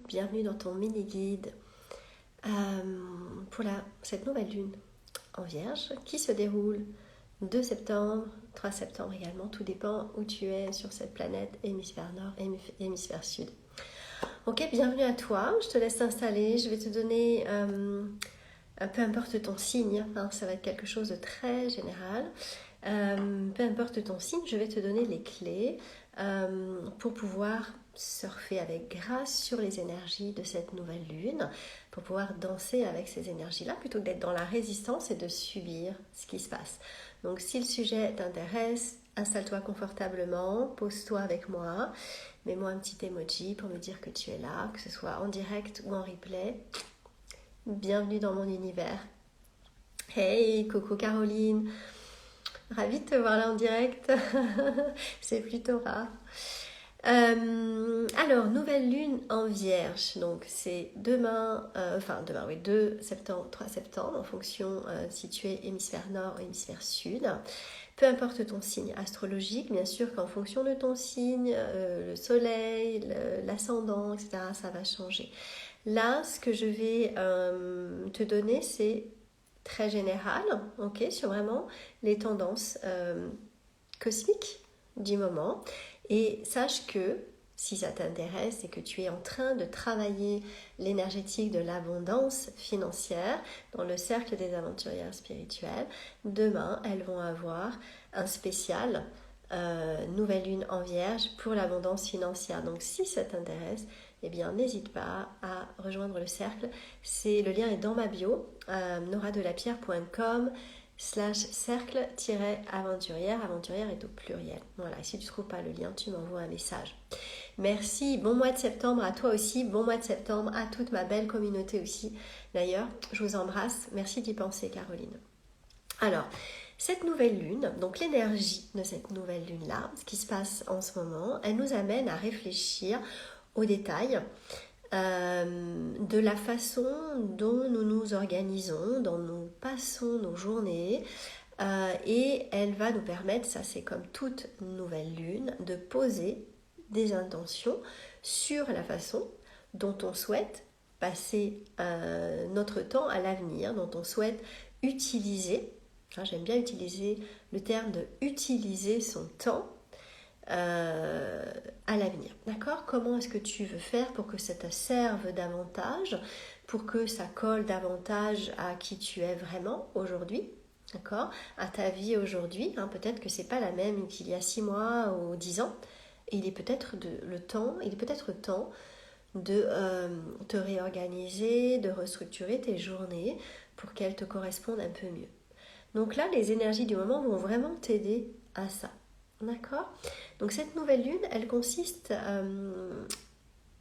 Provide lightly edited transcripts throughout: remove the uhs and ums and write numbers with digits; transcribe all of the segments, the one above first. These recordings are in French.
bienvenue dans ton mini-guide pour cette nouvelle lune en Vierge qui se déroule 2 septembre, 3 septembre également, tout dépend où tu es sur cette planète, hémisphère nord, hémisphère sud. Ok, bienvenue à toi, je te laisse t'installer, je vais te donner, peu importe ton signe, hein, ça va être quelque chose de très général, peu importe ton signe, je vais te donner les clés pour pouvoir surfer avec grâce sur les énergies de cette nouvelle lune, pour pouvoir danser avec ces énergies-là, plutôt que d'être dans la résistance et de subir ce qui se passe. Donc si le sujet t'intéresse, installe-toi confortablement, pose-toi avec moi, mets-moi un petit emoji pour me dire que tu es là, que ce soit en direct ou en replay. Bienvenue dans mon univers. Hey, coucou Caroline, ravie de te voir là en direct, c'est plutôt rare. Alors, nouvelle lune en Vierge, donc c'est demain, 2 septembre, 3 septembre, en fonction si tu es hémisphère nord ou hémisphère sud. Peu importe ton signe astrologique, bien sûr qu'en fonction de ton signe, le soleil, l'ascendant, etc., ça va changer. Là, ce que je vais te donner, c'est très général, ok, sur vraiment les tendances cosmiques du moment. Et sache que si ça t'intéresse et que tu es en train de travailler l'énergétique de l'abondance financière dans le cercle des aventurières spirituelles, demain elles vont avoir un spécial nouvelle lune en Vierge pour l'abondance financière. Donc si ça t'intéresse, eh bien n'hésite pas à rejoindre le cercle. Le lien est dans ma bio, noradelapierre.com/cercle-aventurière. Aventurière est au pluriel. Voilà, si tu ne trouves pas le lien, tu m'envoies un message. Merci, bon mois de septembre à toi aussi, bon mois de septembre à toute ma belle communauté aussi. D'ailleurs, je vous embrasse, merci d'y penser Caroline. Alors, cette nouvelle lune, donc l'énergie de cette nouvelle lune-là, ce qui se passe en ce moment, elle nous amène à réfléchir aux détails de la façon dont nous nous organisons, dont nous passons nos journées, et elle va nous permettre, ça c'est comme toute nouvelle lune, de poser des intentions sur la façon dont on souhaite passer notre temps à l'avenir, dont on souhaite utiliser, j'aime bien utiliser le terme de utiliser son temps à l'avenir, d'accord? Comment est-ce que tu veux faire pour que ça te serve davantage, pour que ça colle davantage à qui tu es vraiment aujourd'hui, d'accord? À ta vie aujourd'hui, hein, peut-être que c'est pas la même qu'il y a 6 mois ou 10 ans, et il est peut-être temps de te réorganiser, de restructurer tes journées pour qu'elles te correspondent un peu mieux. Donc là, les énergies du moment vont vraiment t'aider à ça. D'accord? Donc cette nouvelle lune, elle consiste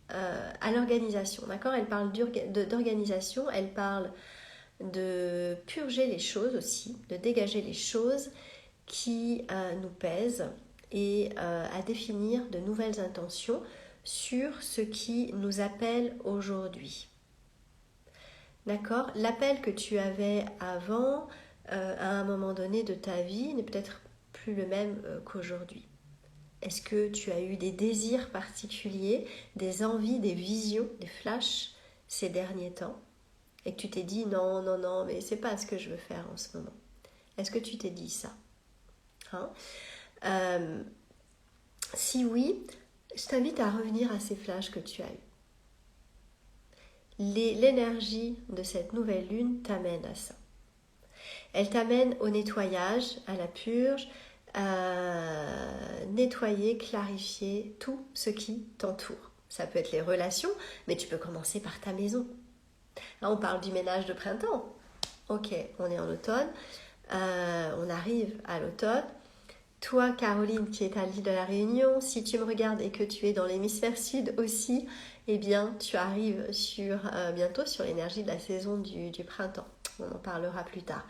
à l'organisation. D'accord? Elle parle d'organisation, elle parle de purger les choses aussi, de dégager les choses qui nous pèsent et à définir de nouvelles intentions sur ce qui nous appelle aujourd'hui. D'accord? L'appel que tu avais avant, à un moment donné de ta vie, n'est peut-être plus le même qu'aujourd'hui. Est-ce que tu as eu des désirs particuliers, des envies, des visions, des flashs ces derniers temps et que tu t'es dit non, mais c'est pas ce que je veux faire en ce moment? Est-ce que tu t'es dit ça? Si oui, je t'invite à revenir à ces flashs que tu as eus. L'énergie de cette nouvelle lune t'amène à ça. Elle t'amène au nettoyage, à la purge, à nettoyer, clarifier tout ce qui t'entoure. Ça peut être les relations, mais tu peux commencer par ta maison. Là, on parle du ménage de printemps. Ok, on est en automne, on arrive à l'automne. Toi, Caroline, qui est à l'île de la Réunion, si tu me regardes et que tu es dans l'hémisphère sud aussi, eh bien, tu arrives bientôt sur l'énergie de la saison du printemps. On en parlera plus tard.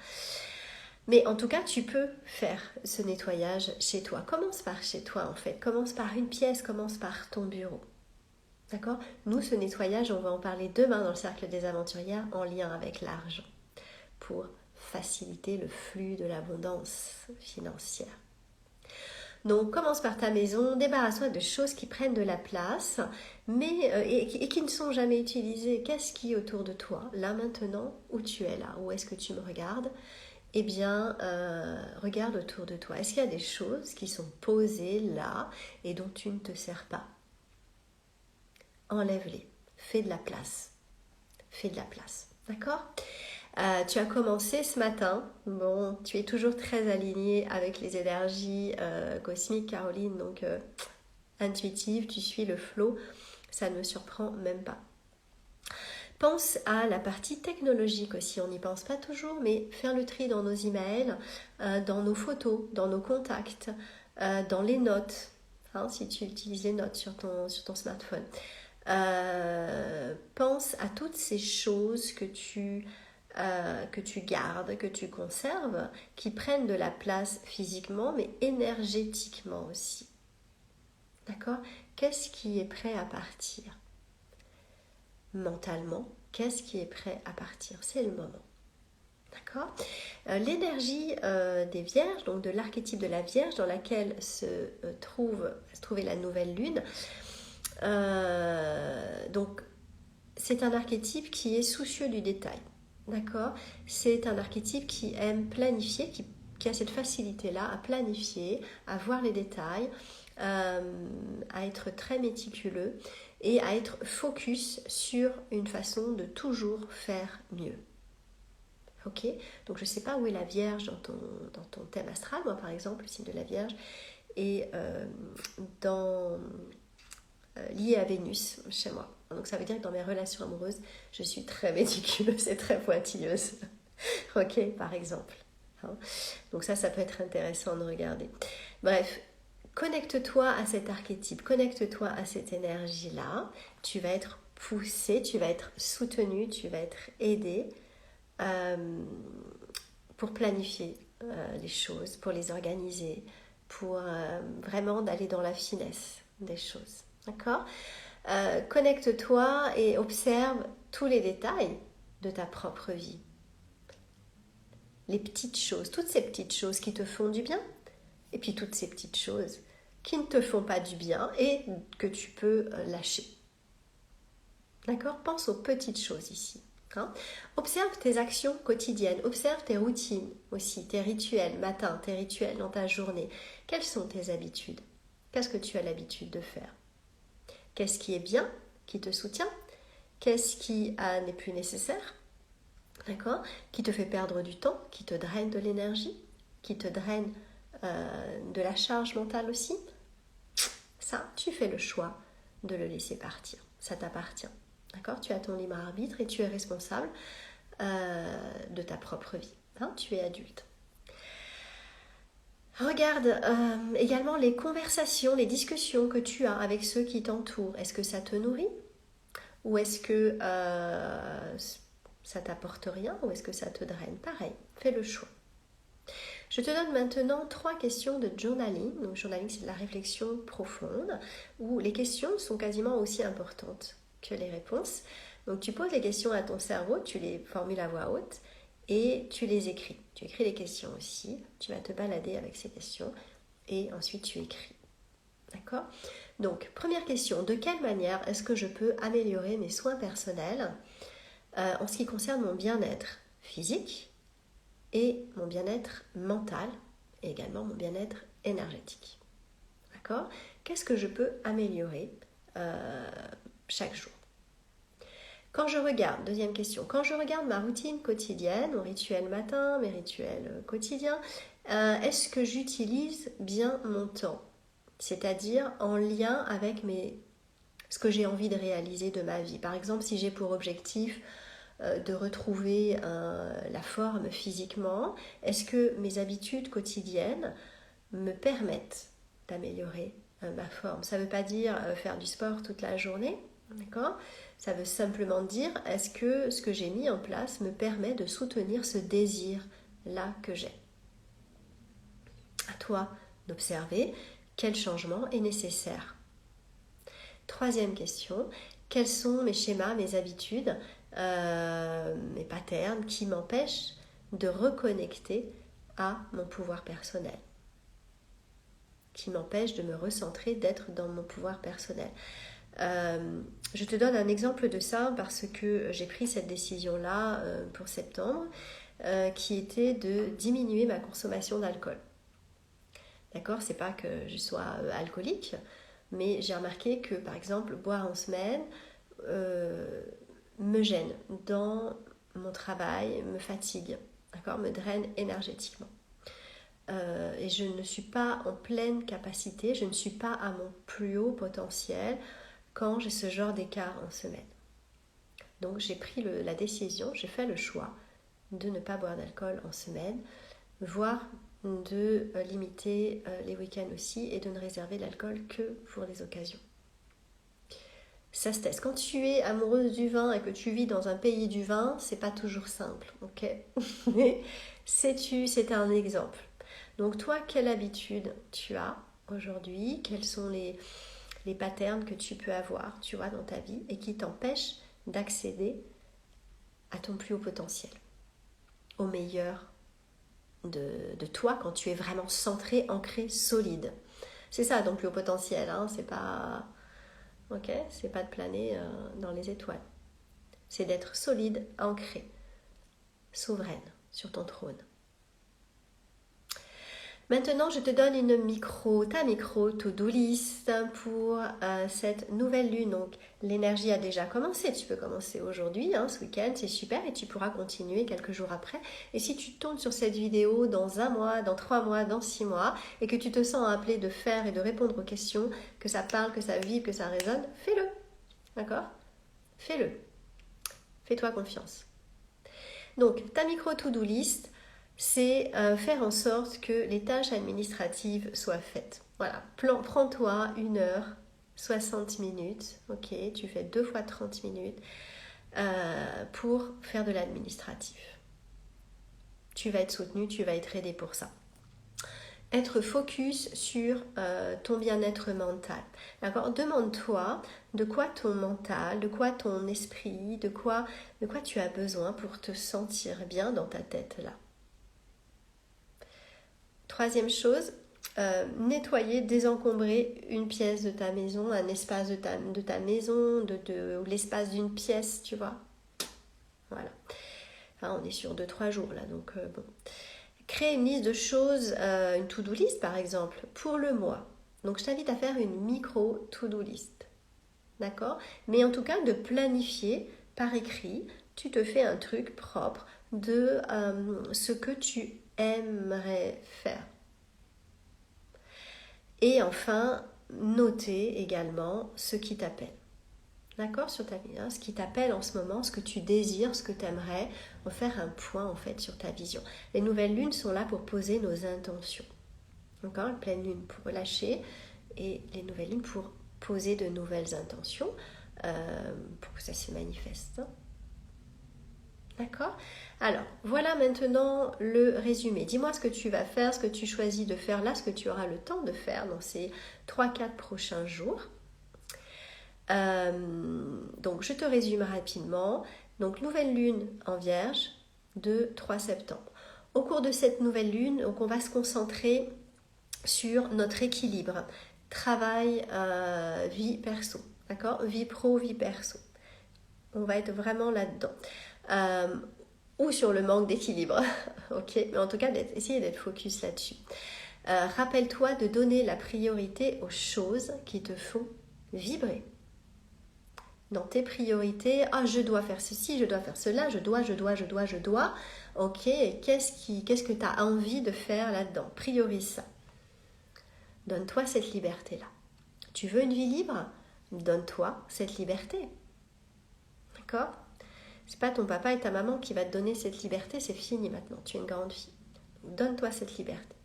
Mais en tout cas, tu peux faire ce nettoyage chez toi. Commence par chez toi, en fait. Commence par une pièce, commence par ton bureau. D'accord? Nous, ce nettoyage, on va en parler demain dans le cercle des aventurières en lien avec l'argent pour faciliter le flux de l'abondance financière. Donc commence par ta maison, débarrasse-toi de choses qui prennent de la place, mais et qui ne sont jamais utilisées. Qu'est-ce qui est autour de toi, là maintenant, où tu es là, où est-ce que tu me regardes? Eh bien, regarde autour de toi. Est-ce qu'il y a des choses qui sont posées là et dont tu ne te sers pas? Enlève-les. Fais de la place. Fais de la place. D'accord? Tu as commencé ce matin. Bon, tu es toujours très alignée avec les énergies cosmiques, Caroline. Donc, intuitive, tu suis le flow. Ça ne me surprend même pas. Pense à la partie technologique aussi, on n'y pense pas toujours, mais faire le tri dans nos emails, dans nos photos, dans nos contacts, dans les notes, hein, si tu utilises les notes sur ton smartphone. Pense à toutes ces choses que tu gardes, que tu conserves, qui prennent de la place physiquement, mais énergétiquement aussi. D'accord? Qu'est-ce qui est prêt à partir? Mentalement, qu'est-ce qui est prêt à partir? C'est le moment. D'accord? L'énergie des vierges, donc de l'archétype de la vierge dans laquelle se trouvait la nouvelle lune, donc c'est un archétype qui est soucieux du détail. D'accord? C'est un archétype qui aime planifier, qui a cette facilité-là à planifier, à voir les détails, à être très méticuleux et à être focus sur une façon de toujours faire mieux. Ok? Donc je ne sais pas où est la Vierge dans ton thème astral. Moi par exemple, le signe de la Vierge est lié à Vénus chez moi. Donc ça veut dire que dans mes relations amoureuses, je suis très méticuleuse et très pointilleuse. Ok, par exemple. Hein? Donc ça peut être intéressant de regarder. Bref, connecte-toi à cet archétype, connecte-toi à cette énergie-là. Tu vas être poussé, tu vas être soutenu, tu vas être aidé pour planifier les choses, pour les organiser, pour vraiment d'aller dans la finesse des choses. D'accord? Connecte-toi et observe tous les détails de ta propre vie. Les petites choses, toutes ces petites choses qui te font du bien, et puis toutes ces petites choses qui ne te font pas du bien et que tu peux lâcher. D'accord? Pense aux petites choses ici. Hein? Observe tes actions quotidiennes, observe tes routines aussi, tes rituels matin, tes rituels dans ta journée. Quelles sont tes habitudes? Qu'est-ce que tu as l'habitude de faire? Qu'est-ce qui est bien, qui te soutient? Qu'est-ce qui n'est plus nécessaire? D'accord? Qui te fait perdre du temps, qui te draine de l'énergie, qui te draine de la charge mentale aussi? Ça, tu fais le choix de le laisser partir. Ça t'appartient. D'accord? Tu as ton libre arbitre et tu es responsable de ta propre vie. Hein? Tu es adulte. Regarde également les conversations, les discussions que tu as avec ceux qui t'entourent. Est-ce que ça te nourrit? Ou est-ce que ça t'apporte rien? Ou est-ce que ça te draine? Pareil, fais le choix. Je te donne maintenant 3 questions de journaling. Donc journaling, c'est de la réflexion profonde, où les questions sont quasiment aussi importantes que les réponses. Donc tu poses les questions à ton cerveau, tu les formules à voix haute et tu les écris. Tu écris les questions aussi, tu vas te balader avec ces questions et ensuite tu écris. D'accord? Donc, première question, de quelle manière est-ce que je peux améliorer mes soins personnels en ce qui concerne mon bien-être physique et mon bien-être mental et également mon bien-être énergétique? D'accord? Qu'est-ce que je peux améliorer chaque jour? Quand je regarde, deuxième question, quand je regarde ma routine quotidienne, mon rituel matin, mes rituels quotidiens, est-ce que j'utilise bien mon temps? C'est-à-dire en lien avec ce que j'ai envie de réaliser de ma vie. Par exemple, si j'ai pour objectif de retrouver la forme physiquement, est-ce que mes habitudes quotidiennes me permettent d'améliorer ma forme? Ça ne veut pas dire faire du sport toute la journée, d'accord? Ça veut simplement dire, est-ce que ce que j'ai mis en place me permet de soutenir ce désir-là que j'ai? À toi d'observer quel changement est nécessaire. Troisième question, quels sont mes schémas, mes habitudes, mes patterns qui m'empêchent de reconnecter à mon pouvoir personnel? qui m'empêche de me recentrer, d'être dans mon pouvoir personnel. Je te donne un exemple de ça parce que j'ai pris cette décision-là pour septembre, qui était de diminuer ma consommation d'alcool. D'accord, c'est pas que je sois alcoolique, mais j'ai remarqué que par exemple boire en semaine me gêne dans mon travail, me fatigue, d'accord, me draine énergétiquement. Et je ne suis pas en pleine capacité, je ne suis pas à mon plus haut potentiel quand j'ai ce genre d'écart en semaine. Donc j'ai pris la décision, j'ai fait le choix de ne pas boire d'alcool en semaine, voire de limiter les week-ends aussi et de ne réserver l'alcool que pour les occasions. Ça se teste. Quand tu es amoureuse du vin et que tu vis dans un pays du vin, c'est pas toujours simple, ok? Mais c'est un exemple. Donc toi, quelle habitude tu as aujourd'hui? Quels sont les patterns que tu peux avoir, tu vois, dans ta vie et qui t'empêchent d'accéder à ton plus haut potentiel, au meilleur de toi quand tu es vraiment centré, ancré, solide. C'est ça ton plus haut potentiel, hein, c'est pas... Ok, c'est pas de planer dans les étoiles. C'est d'être solide, ancré, souveraine sur ton trône. Maintenant, je te donne ta micro to-do list pour cette nouvelle lune. Donc, l'énergie a déjà commencé. Tu peux commencer aujourd'hui, hein, ce week-end, c'est super, et tu pourras continuer quelques jours après. Et si tu tournes sur cette vidéo dans 1 mois, dans 3 mois, dans 6 mois, et que tu te sens appelé de faire et de répondre aux questions, que ça parle, que ça vibre, que ça résonne, fais-le. D'accord? Fais-le. Fais-toi confiance. Donc, ta micro to-do list, c'est faire en sorte que les tâches administratives soient faites. Voilà, prends-toi 1 heure, 60 minutes, ok, tu fais 2 fois 30 minutes pour faire de l'administratif. Tu vas être soutenu, tu vas être aidé pour ça. Être focus sur ton bien-être mental. D'accord? Demande-toi de quoi ton mental, de quoi ton esprit, de quoi tu as besoin pour te sentir bien dans ta tête là. 3e chose, nettoyer, désencombrer une pièce de ta maison, un espace de ta maison, ou l'espace d'une pièce, tu vois. Voilà. Enfin, on est sur 2-3 jours là, donc bon. Créer une liste de choses, une to-do list par exemple, pour le mois. Donc je t'invite à faire une micro to-do list. D'accord? Mais en tout cas, de planifier par écrit, tu te fais un truc propre de ce que tu aimerais faire. Et enfin, noter également ce qui t'appelle. D'accord, sur ta vie, hein, ce qui t'appelle en ce moment, ce que tu désires, ce que tu aimerais, faire un point en fait sur ta vision. Les nouvelles lunes sont là pour poser nos intentions. D'accord, la pleine lune pour relâcher et les nouvelles lunes pour poser de nouvelles intentions pour que ça se manifeste. D'accord? Alors, voilà maintenant le résumé. Dis-moi ce que tu vas faire, ce que tu choisis de faire là, ce que tu auras le temps de faire dans ces 3-4 prochains jours. Donc, je te résume rapidement. Donc, nouvelle lune en Vierge, 2-3 septembre. Au cours de cette nouvelle lune, donc, on va se concentrer sur notre équilibre. Travail, vie perso. D'accord? Vie pro, vie perso. On va être vraiment là-dedans. Ou sur le manque d'équilibre. Ok, mais en tout cas, essayer d'être focus là-dessus. Rappelle-toi de donner la priorité aux choses qui te font vibrer. Dans tes priorités, je dois faire ceci, je dois faire cela, je dois. Ok, et qu'est-ce que tu as envie de faire là-dedans? Priorise ça. Donne-toi cette liberté-là. Tu veux une vie libre? Donne-toi cette liberté. D'accord? C'est pas ton papa et ta maman qui va te donner cette liberté, c'est fini maintenant, tu es une grande fille. Donne-toi cette liberté.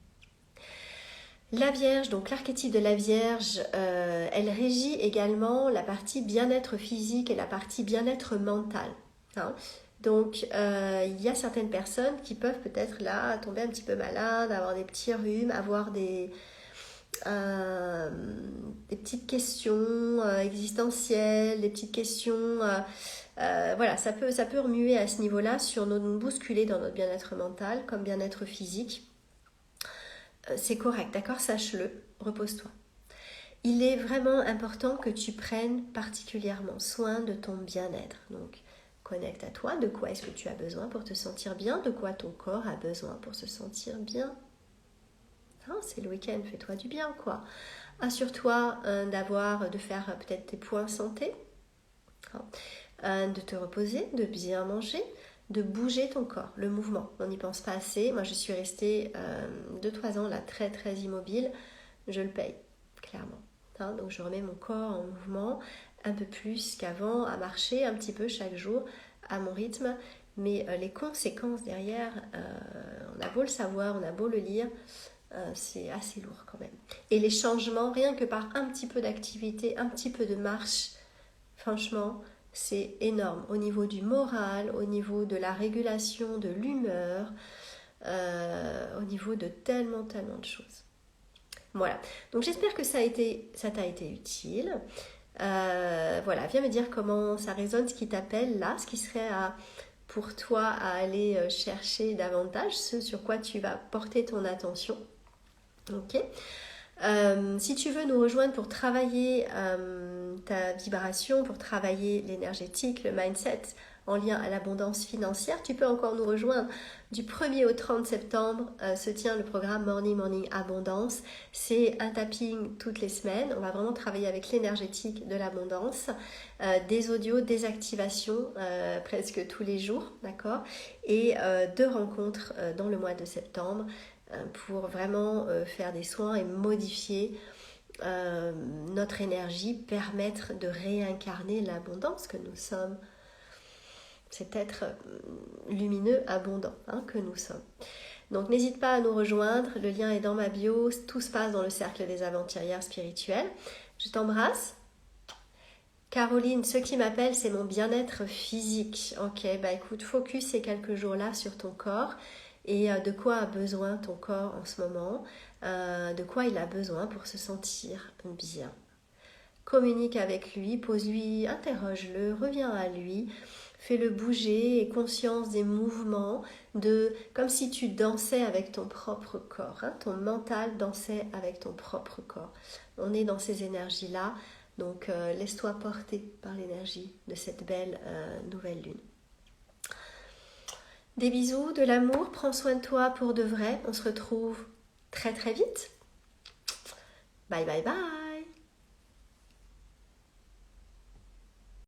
La Vierge, donc l'archétype de la Vierge, elle régit également la partie bien-être physique et la partie bien-être mental. Hein. Donc, il y a certaines personnes qui peuvent peut-être là tomber un petit peu malades, avoir des petits rhumes, avoir des petites questions existentielles, des petites questions... voilà, ça peut remuer à ce niveau-là, nous bousculer dans notre bien-être mental comme bien-être physique. c'est correct, d'accord? Sache-le, repose-toi. Il est vraiment important que tu prennes particulièrement soin de ton bien-être. Donc, connecte à toi, de quoi est-ce que tu as besoin pour te sentir bien, de quoi ton corps a besoin pour se sentir bien. Hein, c'est le week-end, fais-toi du bien, quoi. Assure-toi de faire peut-être tes points santé, hein, de te reposer, de bien manger, de bouger ton corps, le mouvement. On n'y pense pas assez. Moi, je suis restée 2-3 ans là très très immobile. Je le paye, clairement. Hein, donc je remets mon corps en mouvement un peu plus qu'avant, à marcher un petit peu chaque jour à mon rythme. Mais les conséquences derrière, on a beau le savoir, on a beau le lire, c'est assez lourd quand même. Et les changements, rien que par un petit peu d'activité, un petit peu de marche, franchement, c'est énorme au niveau du moral, au niveau de la régulation de l'humeur, au niveau de tellement de choses. Voilà, donc j'espère que ça t'a été utile. Voilà, viens me dire comment ça résonne, ce qui t'appelle là, ce qui serait pour toi à aller chercher davantage, ce sur quoi tu vas porter ton attention. Ok. Si tu veux nous rejoindre pour travailler ta vibration, pour travailler l'énergétique, le mindset en lien à l'abondance financière, tu peux encore nous rejoindre. Du 1er au 30 septembre se tient le programme Morning Abondance. C'est un tapping toutes les semaines. On va vraiment travailler avec l'énergétique de l'abondance, des audios, des activations presque tous les jours, d'accord? Et 2 rencontres dans le mois de septembre pour vraiment faire des soins et modifier notre énergie, permettre de réincarner l'abondance que nous sommes, cet être lumineux, abondant que nous sommes. Donc n'hésite pas à nous rejoindre, le lien est dans ma bio, tout se passe dans le cercle des aventurières spirituelles. Je t'embrasse. Caroline, ce qui m'appelle, c'est mon bien-être physique. Ok, bah écoute, focus ces quelques jours-là sur ton corps et de quoi a besoin ton corps en ce moment, de quoi il a besoin pour se sentir bien. Communique avec lui, pose-lui, interroge-le, reviens à lui, fais-le bouger et conscience des mouvements, comme si tu dansais avec ton propre corps, hein, ton mental dansait avec ton propre corps. On est dans ces énergies-là, donc laisse-toi porter par l'énergie de cette belle nouvelle lune. Des bisous, de l'amour, prends soin de toi pour de vrai, on se retrouve très très vite. Bye bye bye.